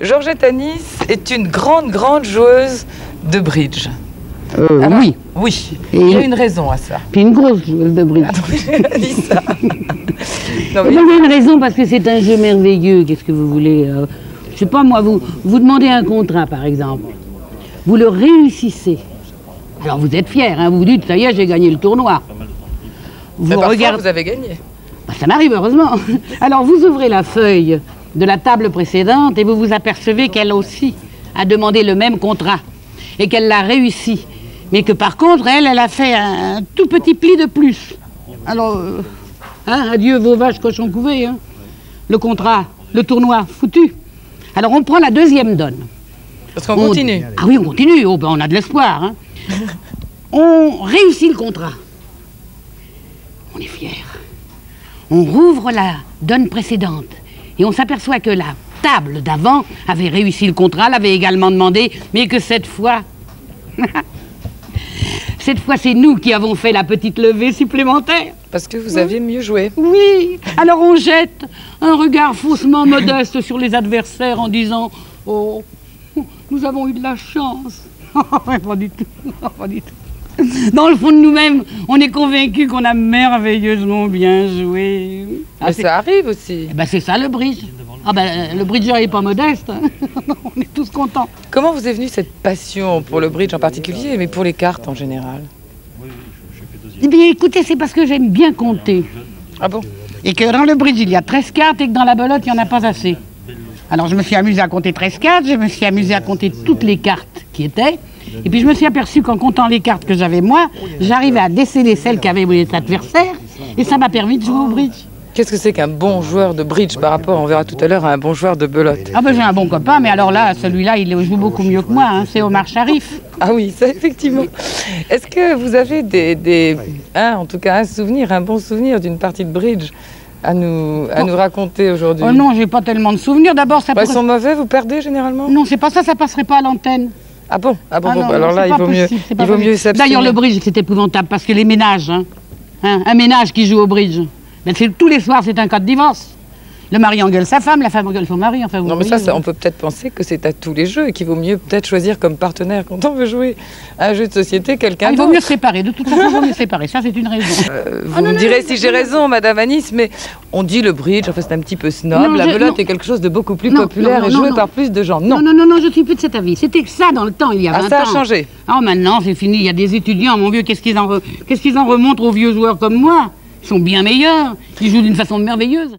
Georgette Anis est une grande joueuse de bridge. Alors, oui. Oui, il y a une raison à ça. Puis une grosse joueuse de bridge. Ah, non, j'ai dit ça. Non, mais... Il y a une raison parce que c'est un jeu merveilleux. Qu'est-ce que vous voulez je sais pas moi, vous demandez un contrat par exemple. Vous le réussissez. Alors vous êtes fier, hein, vous vous dites, ça y est, j'ai gagné le tournoi. Vous regardez, vous avez gagné. Bah, ça m'arrive, heureusement. Alors vous ouvrez la feuille de la table précédente et vous vous apercevez qu'elle aussi a demandé le même contrat et qu'elle l'a réussi. Mais que par contre, elle a fait un tout petit pli de plus. Alors, adieu vos vaches cochons couvés, hein. Le contrat, le tournoi, foutu. Alors on prend la deuxième donne. Parce qu'on continue. Ah oui, on continue. Oh, ben, on a de l'espoir. Hein. On réussit le contrat. On est fiers. On rouvre la donne précédente et on s'aperçoit que la table d'avant avait réussi le contrat, l'avait également demandé, mais que cette fois... cette fois, c'est nous qui avons fait la petite levée supplémentaire. Parce que vous aviez mieux joué. Oui. Alors on jette un regard faussement modeste sur les adversaires en disant « Oh, nous avons eu de la chance. » Pas du tout. Pas du tout. Dans le fond de nous-mêmes, on est convaincus qu'on a merveilleusement bien joué. Mais ça arrive aussi. Eh ben, c'est ça le bridge. Ah ben, le bridgeur n'est pas modeste. On est tous contents. Comment vous est venue cette passion pour le bridge en particulier, mais pour les cartes en général? Eh bien, écoutez, c'est parce que j'aime bien compter. Ah bon? Et que dans le bridge, il y a 13 cartes et que dans la belote, il n'y en a pas assez. Alors, je me suis amusée à compter 13 cartes, je me suis amusée à compter toutes les cartes qui étaient. Et puis, je me suis aperçue qu'en comptant les cartes que j'avais moi, j'arrivais à déceler celles qu'avaient mes adversaires. Et ça m'a permis de jouer au bridge. Qu'est-ce que c'est qu'un bon joueur de bridge par rapport, on verra tout à l'heure, à un bon joueur de belote? Ah ben j'ai un bon copain, mais alors là, celui-là, il joue beaucoup mieux que moi, hein, c'est Omar Sharif. Ah oui, ça effectivement. Est-ce que vous avez en tout cas un bon souvenir d'une partie de bridge à nous raconter aujourd'hui? Oh non, j'ai pas tellement de souvenirs. D'abord, ça Ils sont mauvais, vous perdez généralement? Non, c'est pas ça, ça passerait pas à l'antenne. Ah bon? Non, alors là, il vaut mieux s'abstenir. D'ailleurs, le bridge, c'est épouvantable, parce que les ménages, un ménage qui joue au bridge, ben tous les soirs, c'est un cas de divorce. Le mari engueule sa femme, la femme engueule son mari. Enfin, non, mais ça, on peut peut-être penser que c'est à tous les jeux et qu'il vaut mieux peut-être choisir comme partenaire quand on veut jouer à un jeu de société quelqu'un d'autre. Il vaut mieux se séparer. De toute façon, il vaut mieux se séparer. Ça, c'est une raison. Vous me direz si j'ai raison, Madame Anis, mais on dit le bridge, enfin, c'est un petit peu snob. La belote est quelque chose de beaucoup plus populaire et joué par plus de gens. Non, je suis plus de cet avis. C'était que ça dans le temps, il y a 20 ans. Ça a changé. Ah, maintenant, c'est fini. Il y a des étudiants, mon vieux, qu'est-ce qu'ils en remontrent aux vieux joueurs comme moi? Ils sont bien meilleurs. Ils jouent d'une façon merveilleuse.